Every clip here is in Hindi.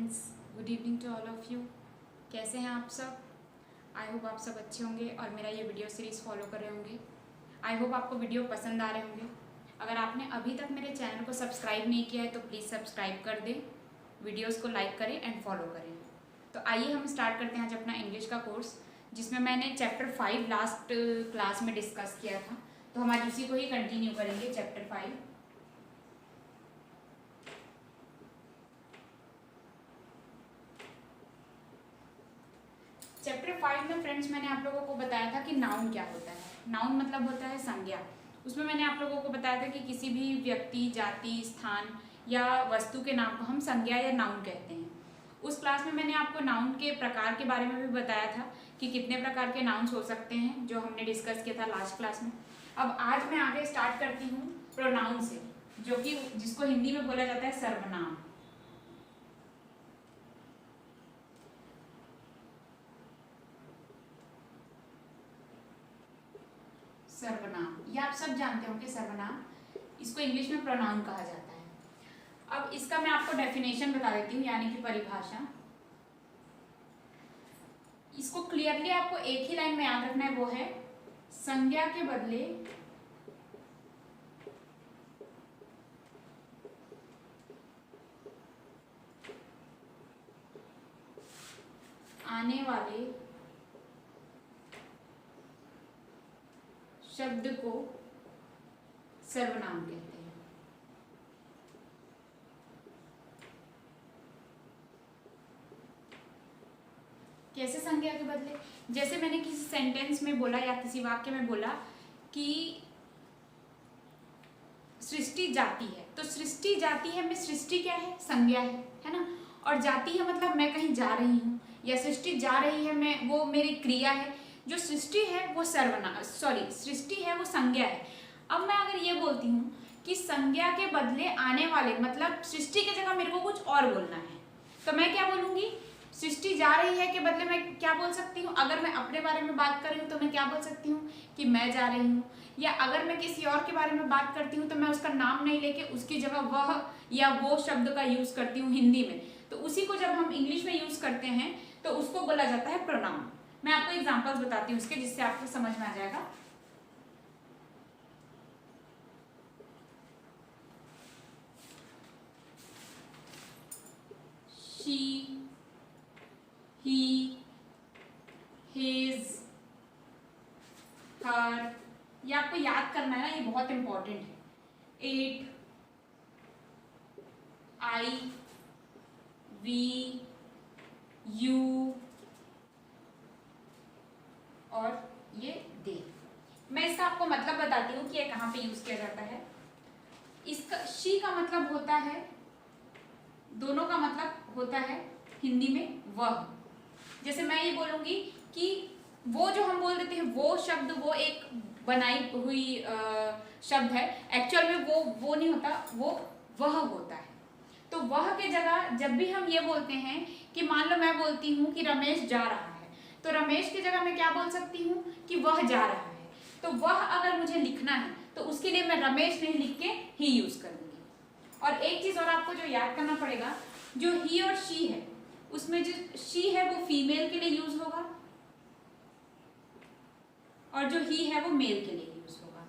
Friends, good evening to all of you. कैसे हैं आप सब? आई होप आप सब अच्छे होंगे और मेरा ये वीडियो सीरीज़ फॉलो कर रहे होंगे। आई होप आपको वीडियो पसंद आ रहे होंगे। अगर आपने अभी तक मेरे चैनल को सब्सक्राइब नहीं किया है तो प्लीज़ सब्सक्राइब कर दें, वीडियोज़ को लाइक करें एंड फॉलो करें। तो आइए हम स्टार्ट करते हैं आज अपना इंग्लिश का कोर्स, जिसमें मैंने चैप्टर 5 लास्ट क्लास में डिस्कस किया था। तो हम आज उसी को ही कंटिन्यू करेंगे, चैप्टर 5। चैप्टर 5 में फ्रेंड्स मैंने आप लोगों को बताया था कि नाउन क्या होता है। नाउन मतलब होता है संज्ञा। उसमें मैंने आप लोगों को बताया था कि किसी भी व्यक्ति, जाति, स्थान या वस्तु के नाम को हम संज्ञा या नाउन कहते हैं। उस क्लास में मैंने आपको नाउन के प्रकार के बारे में भी बताया था कि कितने प्रकार के नाउन्स हो सकते हैं, जो हमने डिस्कस किया था लास्ट क्लास में। अब आज मैं आगे स्टार्ट करती हूँ प्रोनाउन से, जो कि जिसको हिंदी में बोला जाता है सर्वनाम। सर्वनाम, ये आप सब जानते होंगे सर्वनाम। इसको इंग्लिश में प्रोनाउन कहा जाता है। अब इसका मैं आपको डेफिनेशन बता देती हूँ, यानी कि परिभाषा। इसको क्लियरली आपको एक ही लाइन में याद रखना है, वो है संज्ञा के बदले आने वाले शब्द को सर्वनाम कहते हैं। कैसे संज्ञा के बदले? जैसे मैंने किसी सेंटेंस में बोला या किसी वाक्य में बोला कि सृष्टि जाती है, तो सृष्टि जाती है में सृष्टि क्या है? संज्ञा है ना। और जाती है मतलब मैं कहीं जा रही हूँ, या सृष्टि जा रही है, मैं, वो मेरी क्रिया है। जो सृष्टि है वो सृष्टि है वो संज्ञा है। अब मैं अगर ये बोलती हूँ कि संज्ञा के बदले आने वाले, मतलब सृष्टि की जगह मेरे को कुछ और बोलना है, तो मैं क्या बोलूंगी? सृष्टि जा रही है के बदले मैं क्या बोल सकती हूँ? अगर मैं अपने बारे में बात कर रही हूँ तो मैं क्या बोल सकती हूँ कि मैं जा रही हूँ। या अगर मैं किसी और के बारे में बात करती हूँ तो मैं उसका नाम नहीं लेके उसकी जगह वह या वो शब्द का यूज करती हूँ हिंदी में। तो उसी को जब हम इंग्लिश में यूज करते हैं तो उसको बोला जाता है प्रोनाउन। मैं आपको एग्जाम्पल्स बताती हूँ उसके, जिससे आपको समझ में आ जाएगा। शी, ही, हिज, हर, ये आपको याद करना है ना, ये बहुत इंपॉर्टेंट है। इट, आई, वी, यू और ये दे। मैं इसका आपको मतलब बताती हूँ कि ये कहाँ पे यूज किया जाता है। इसका शी का मतलब होता है, दोनों का मतलब होता है हिंदी में वह। जैसे मैं ये बोलूंगी कि वो, जो हम बोल देते हैं वो शब्द, वो एक बनाई हुई शब्द है। एक्चुअल में वो नहीं होता, वो वह होता है। तो वह के जगह जब भी हम ये बोलते हैं कि मान लो मैं बोलती हूँ कि रमेश जा रहा है, तो रमेश की जगह मैं क्या बोल सकती हूँ कि वह जा रहा है। तो वह अगर मुझे लिखना है तो उसके लिए मैं रमेश नहीं लिख के ही यूज करूंगी। और एक चीज और आपको जो याद करना पड़ेगा, जो ही और शी है, उसमें जो शी है वो फीमेल के लिए यूज होगा और जो ही है वो मेल के लिए यूज होगा।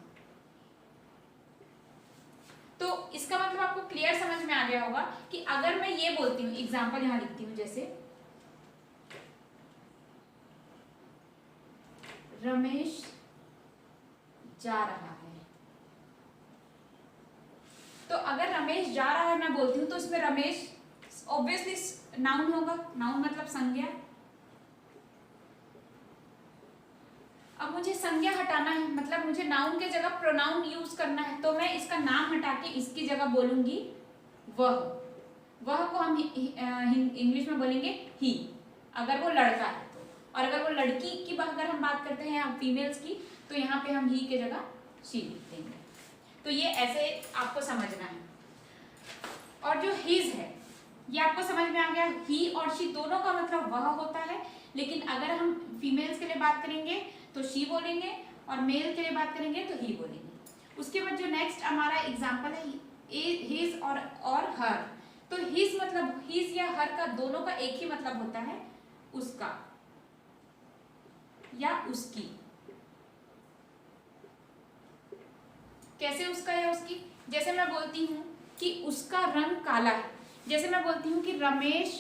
तो इसका मतलब आपको क्लियर समझ में आ गया होगा कि अगर मैं ये बोलती हूँ, एग्जांपल यहां लिखती हूँ, जैसे रमेश जा रहा है, तो अगर रमेश जा रहा है मैं बोलती हूँ तो इसमें रमेश ऑब्वियसली नाउन होगा। नाउन मतलब संज्ञा। अब मुझे संज्ञा हटाना है, मतलब मुझे नाउन के जगह प्रोनाउन यूज करना है, तो मैं इसका नाम हटा के इसकी जगह बोलूंगी वह। वह को हम इंग्लिश में बोलेंगे ही, अगर वो लड़का है तो। और अगर वो लड़की की अगर हम बात करते हैं फीमेल्स की, तो यहाँ पे हम ही के जगह शी लिख देंगे। तो ये ऐसे आपको समझना है। और जो हिज है, ये आपको समझ में आ गया। ही और शी दोनों का मतलब वह होता है, लेकिन अगर हम फीमेल्स के लिए बात करेंगे तो शी बोलेंगे और मेल के लिए बात करेंगे तो ही बोलेंगे। उसके बाद जो नेक्स्ट हमारा एग्जाम्पल है हिज और हर। तो हिज मतलब हिज या हर का दोनों का एक ही मतलब होता है, उसका या उसकी। कैसे उसका या उसकी? जैसे मैं बोलती हूँ कि उसका रंग काला है, जैसे मैं बोलती हूँ कि रमेश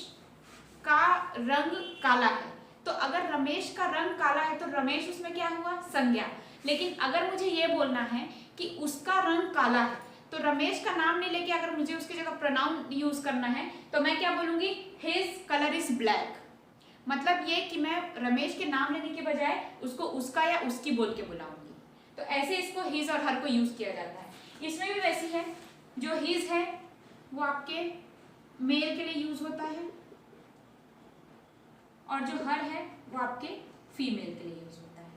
का रंग काला है, तो अगर रमेश का रंग काला है तो रमेश उसमें क्या हुआ? संज्ञा। लेकिन अगर मुझे ये बोलना है कि उसका रंग काला है, तो रमेश का नाम नहीं लेके अगर मुझे उसकी जगह प्रोनाउन यूज करना है तो मैं क्या बोलूंगी? His colour is black. मतलब ये कि मैं रमेश के नाम लेने के बजाय उसको उसका या उसकी बोल के बुलाऊंगी। तो ऐसे इसको हिज और हर को यूज किया जाता है। इसमें भी वैसी है, जो हिज है वो आपके मेल के लिए यूज होता है और जो हर है वो आपके फीमेल के लिए यूज होता है।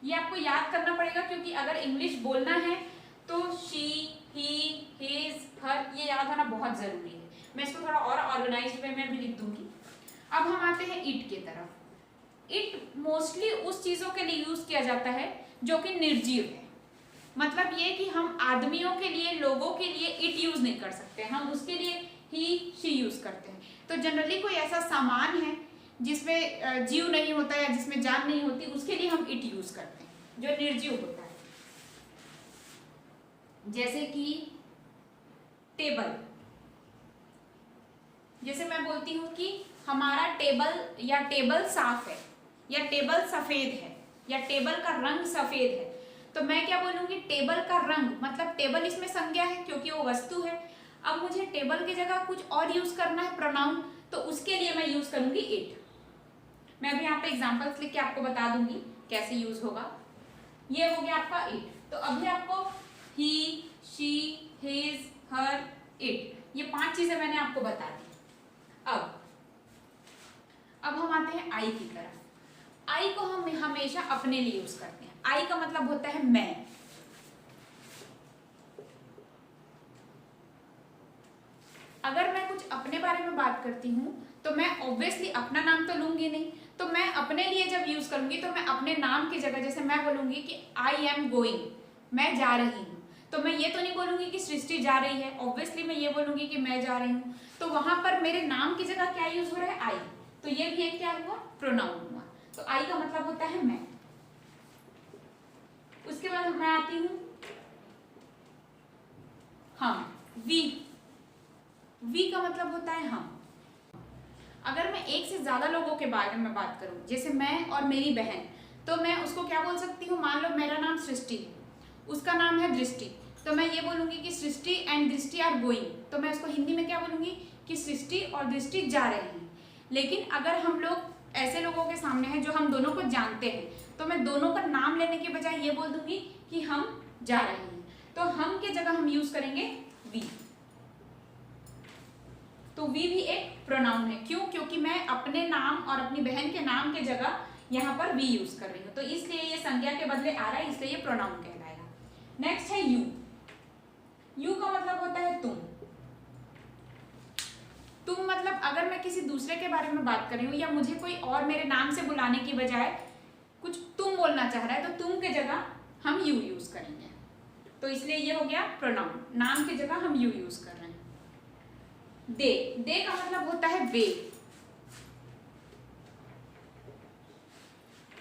ये आपको याद करना पड़ेगा, क्योंकि अगर इंग्लिश बोलना है तो शी, ही, हिज, हर ये याद होना बहुत जरूरी है। मैं इसको थोड़ा और ऑर्गेनाइज्ड वे में भी लिख दूंगी। अब हम आते हैं इट की तरफ। इट मोस्टली उस चीजों के लिए यूज किया जाता है जो कि निर्जीव है। मतलब ये कि हम आदमियों के लिए, लोगों के लिए इट यूज नहीं कर सकते, हम उसके लिए ही, शी यूज करते हैं। तो जनरली कोई ऐसा सामान है जिसमें जीव नहीं होता या जिसमें जान नहीं होती, उसके लिए हम इट यूज करते हैं जो निर्जीव होता है। जैसे कि टेबल, जैसे मैं बोलती हूं कि हमारा टेबल या टेबल साफ है या टेबल सफेद है या टेबल का रंग सफेद है, तो मैं क्या बोलूंगी? टेबल का रंग, मतलब टेबल इसमें संज्ञा है क्योंकि वो वस्तु है। अब मुझे टेबल की जगह कुछ और यूज करना है प्रोनाउन, तो उसके लिए मैं यूज करूंगी इट। मैं भी यहाँ पे एग्जांपल्स लिख के आपको बता दूंगी कैसे यूज होगा। ये हो गया आपका इट। तो अभी आपको ही, शी, हिज, हर, इट, ये 5 चीजें मैंने आपको बता दी। अब हम आते हैं आई की तरफ। आई को हम हमेशा अपने लिए यूज करते हैं। आई का मतलब होता है मैं। अगर मैं कुछ अपने बारे में बात करती हूं तो मैं ऑब्वियसली अपना नाम तो लूंगी नहीं, तो मैं अपने लिए जब यूज करूंगी तो मैं अपने नाम की जगह, जैसे मैं बोलूंगी कि आई एम गोइंग, मैं जा रही हूं, तो मैं ये तो नहीं बोलूंगी कि सृष्टि जा रही है, ऑब्वियसली मैं ये बोलूंगी कि मैं जा रही हूँ। तो वहां पर मेरे नाम की जगह क्या यूज हो रहा है? आई। तो ये भी एक क्या हुआ? प्रोनाउन हुआ। तो आई का मतलब होता है मैं। उसके बाद मैं आती हूं हम, वी। वी का मतलब होता है हम। अगर मैं एक से ज्यादा लोगों के बारे में बात करूं, जैसे मैं और मेरी बहन, तो मैं उसको क्या बोल सकती हूँ? मान लो मेरा नाम सृष्टि है, उसका नाम है दृष्टि, तो मैं ये बोलूंगी कि सृष्टि एंड दृष्टि आर गोइंग। तो मैं उसको हिंदी में क्या बोलूंगी? कि सृष्टि और दृष्टि जा रहे हैं। लेकिन अगर हम लोग ऐसे लोगों के सामने हैं जो हम दोनों को जानते हैं, तो मैं दोनों का नाम लेने के बजाय ये बोल दूंगी कि हम जा रहे हैं। तो हम के जगह हम यूज करेंगे वी। तो वी भी एक प्रोनाउन है। क्यों? क्योंकि मैं अपने नाम और अपनी बहन के नाम के जगह यहाँ पर वी यूज कर रही हूँ, तो इसलिए ये संज्ञा के बदले आ रहा है, इसलिए ये प्रोनाउन कहलाएगा। नेक्स्ट है यू। यू का मतलब होता है तुम। तुम मतलब अगर मैं किसी दूसरे के बारे में बात कर रही हूँ या मुझे कोई और मेरे नाम से बुलाने की बजाय कुछ तुम बोलना चाह रहा है, तो तुम के जगह हम यू यूज करेंगे। तो इसलिए ये हो गया प्रोनाउन, नाम की जगह हम यू यूज कर रहे हैं। दे, दे का मतलब होता है वे।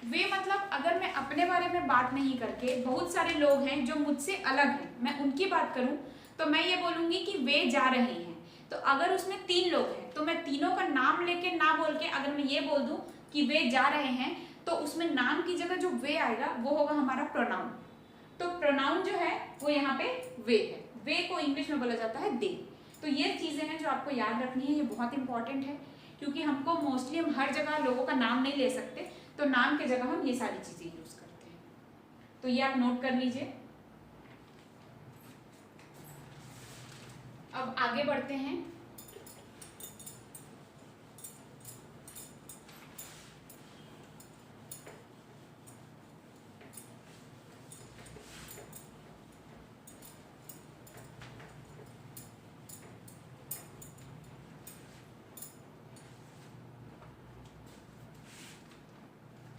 वे मतलब अगर मैं अपने बारे में बात नहीं करके बहुत सारे लोग हैं जो मुझसे अलग हैं, मैं उनकी बात करूं, तो मैं ये बोलूंगी कि वे जा रहे हैं। तो अगर उसमें 3 लोग हैं तो मैं तीनों का नाम लेके ना बोल के अगर मैं ये बोल दूं कि वे जा रहे हैं, तो उसमें नाम की जगह जो वे आएगा वो होगा हमारा प्रोनाउन। तो प्रोनाउन जो है वो यहाँ पे वे है। वे को इंग्लिश में बोला जाता है दे। तो ये चीजें हैं जो आपको याद रखनी है, ये बहुत इंपॉर्टेंट है, क्योंकि हमको मोस्टली हम हर जगह लोगों का नाम नहीं ले सकते, तो नाम की जगह हम ये सारी चीजें यूज करते हैं। तो ये आप नोट कर लीजिए। अब आगे बढ़ते हैं।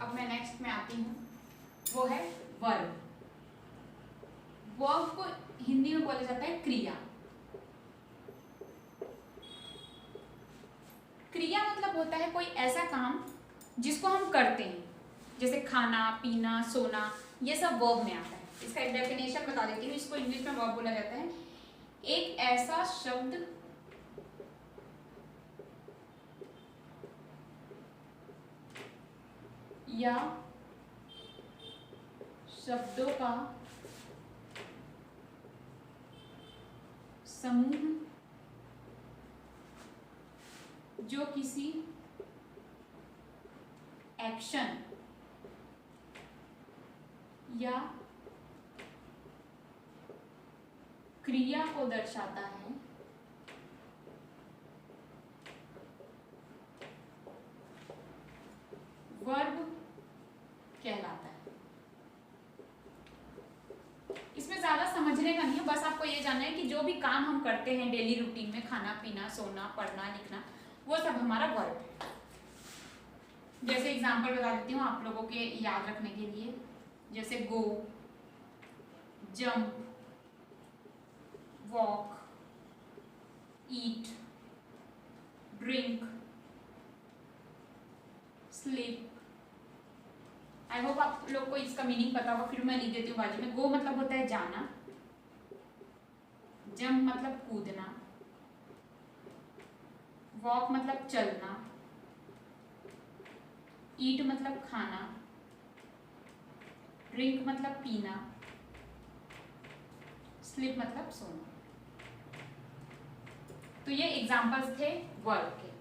अब मैं नेक्स्ट में आती हूँ, वो है वर्ब। वर्ब को हिंदी में बोला जाता है क्रिया। मतलब होता है कोई ऐसा काम जिसको हम करते हैं, जैसे खाना पीना सोना, ये सब वर्ब में आता है। इसका एक डेफिनेशन बता देती हूँ, इसको इंग्लिश में वर्ब बोला जाता है। एक ऐसा शब्द या शब्दों का समूह जो किसी एक्शन या क्रिया को दर्शाता है, वर्ब कहलाता है। इसमें ज्यादा समझने का नहीं है, बस आपको ये जानना है कि जो भी काम हम करते हैं डेली रूटीन में, खाना पीना सोना पढ़ना लिखना, वो सब हमारा वर्ब है। जैसे एग्जांपल बता देती हूँ आप लोगों के याद रखने के लिए, जैसे go, jump, walk, eat, drink, sleep. I hope आप लोग को इसका मीनिंग पता होगा, फिर मैं लिख देती हूँ बाजू में। गो मतलब होता है जाना, जंप मतलब कूदना, वॉक मतलब चलना, ईट मतलब खाना, ड्रिंक मतलब पीना, स्लीप मतलब सोना। तो ये एग्जांपल्स थे वर्ब के।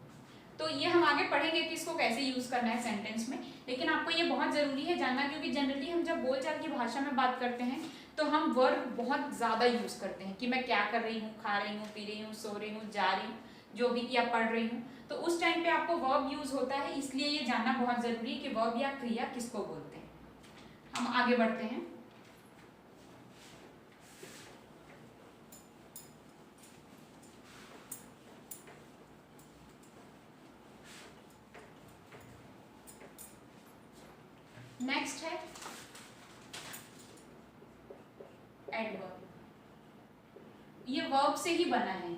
तो ये हम आगे पढ़ेंगे कि इसको कैसे यूज करना है सेंटेंस में, लेकिन आपको ये बहुत जरूरी है जानना, क्योंकि जनरली हम जब बोलचाल की भाषा में बात करते हैं तो हम वर्ब बहुत ज्यादा यूज करते हैं कि मैं क्या कर रही हूँ, खा रही हूँ, पी रही हूँ, सो रही हूँ, जा रही हूँ, जो भी, या पढ़ रही हूँ। तो उस टाइम पे आपको वर्ब यूज होता है, इसलिए ये जानना बहुत जरूरी है कि वर्ब या क्रिया किसको बोलते हैं। हम आगे बढ़ते हैं। नेक्स्ट है एडवर्ब। ये वर्ब से ही बना है,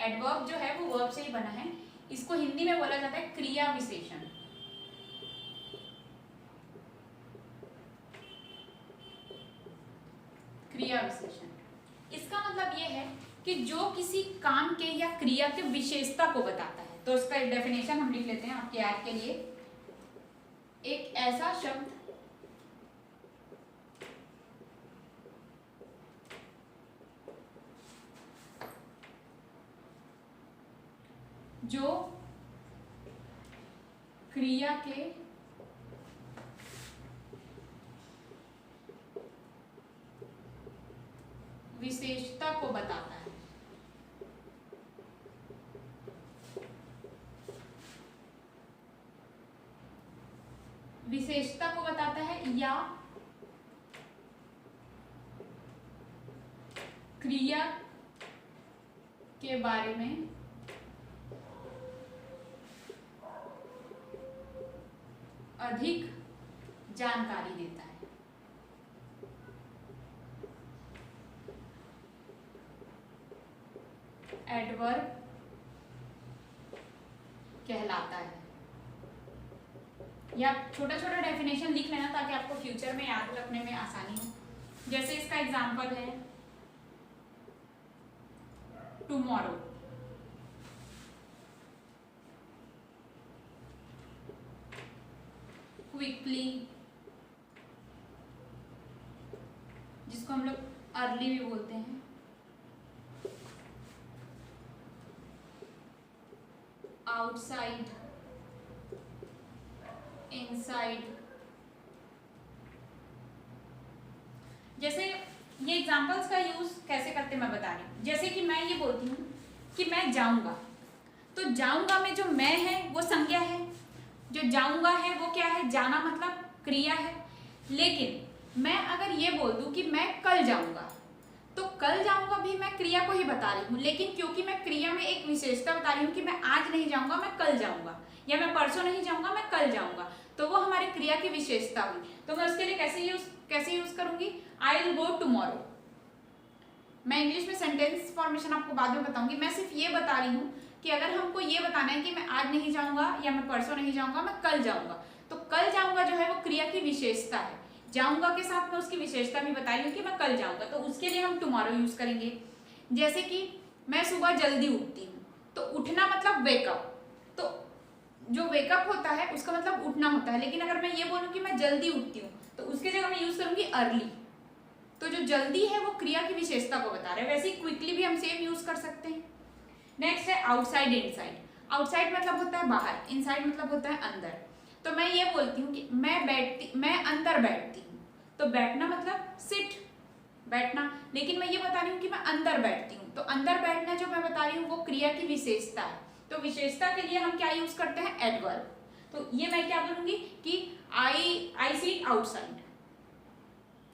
एडवर्ब जो है वो वर्ब से ही बना है। इसको हिंदी में बोला जाता है क्रिया विशेषण। क्रिया विशेषण इसका मतलब ये है कि जो किसी काम के या क्रिया के विशेषता को बताता है। तो इसका डेफिनेशन हम लिख लेते हैं आपके याद के लिए। एक ऐसा शब्द जो क्रिया के विशेषता को बताता है। विशेषता को बताता है या क्रिया के बारे में अधिक जानकारी देता है। एडवर्ब कहलाता है। या छोटा छोटा डेफिनेशन लिख लेना ताकि आपको फ्यूचर में याद रखने में आसानी हो। जैसे इसका एग्जांपल है टुमारो, क्विकली, जिसको हम लोग अर्ली भी बोलते हैं, आउटसाइड, इनसाइड। जैसे ये एग्जांपल्स का यूज कैसे करते मैं बता रही हूँ। जैसे कि मैं ये बोलती हूँ कि मैं जाऊंगा, तो जाऊंगा में जो मैं है वो संज्ञा है, जो जाऊंगा है वो क्या है, जाना मतलब क्रिया है। लेकिन मैं अगर ये बोल दूं कि मैं कल जाऊंगा, तो कल जाऊंगा भी मैं क्रिया को ही बता रही हूँ, लेकिन क्योंकि मैं क्रिया में एक विशेषता बता रही हूँ कि मैं आज नहीं जाऊंगा मैं कल जाऊंगा, या मैं परसों नहीं जाऊंगा मैं कल जाऊंगा, तो वो हमारी क्रिया की विशेषता हुई। तो मैं उसके लिए कैसे यूज करूंगी, आई विल गो टुमारो। मैं इंग्लिश में सेंटेंस फॉर्मेशन आपको बाद में बताऊंगी, मैं सिर्फ ये बता रही हूँ कि अगर हमको ये बताना है कि मैं आज नहीं जाऊंगा या मैं परसों नहीं जाऊंगा, मैं कल जाऊंगा, तो कल जाऊंगा जो है वो क्रिया की विशेषता है। जाऊंगा के साथ में उसकी विशेषता भी बता रही हूँ कि मैं कल जाऊंगा, तो उसके लिए हम टुमारो यूज करेंगे। जैसे कि मैं सुबह जल्दी उठती हूँ, तो उठना मतलब वेकअप, तो जो वेकअप होता है उसका मतलब उठना होता है। लेकिन अगर मैं ये बोलूँ कि मैं जल्दी उठती हूँ, तो उसके जगह मैं यूज करूंगी अर्ली। तो जो जल्दी है वो क्रिया की विशेषता को बता रहा है। वैसे ही क्विकली भी हम सेम यूज कर सकते हैं। नेक्स्ट है आउटसाइड इनसाइड। आउटसाइड मतलब होता है बाहर, इनसाइड मतलब होता है अंदर। तो मैं ये बोलती हूँ कि मैं अंदर बैठती हूँ, तो बैठना मतलब सिट, बैठना। लेकिन मैं ये बता रही हूँ कि मैं अंदर बैठती हूँ, तो अंदर बैठना जो मैं बता रही हूँ वो क्रिया की विशेषता है। तो विशेषता के लिए हम क्या यूज करते हैं, एडवर्ब। तो ये मैं क्या बोलूंगी कि आई सीट आउटसाइड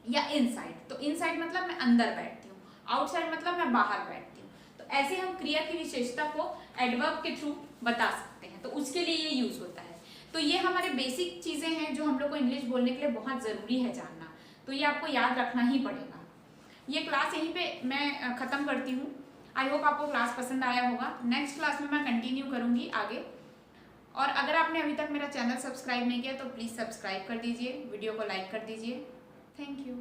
या इनसाइड। तो इनसाइड मतलब मैं अंदर बैठती हूँ, आउटसाइड मतलब मैं बाहर बैठती हूँ। तो ऐसे हम क्रिया की विशेषता को एडवर्ब के थ्रू बता सकते हैं, तो उसके लिए ये यूज होता है। तो ये हमारे बेसिक चीजें हैं जो हम लोग को इंग्लिश बोलने के लिए बहुत जरूरी है जानना, तो ये आपको याद रखना ही पड़ेगा। ये क्लास यहीं पे मैं खत्म करती हूँ। आई होप आपको क्लास पसंद आया होगा। नेक्स्ट क्लास में मैं कंटिन्यू करूंगी आगे। और अगर आपने अभी तक मेरा चैनल सब्सक्राइब नहीं किया तो प्लीज़ सब्सक्राइब कर दीजिए, वीडियो को लाइक कर दीजिए। Thank you.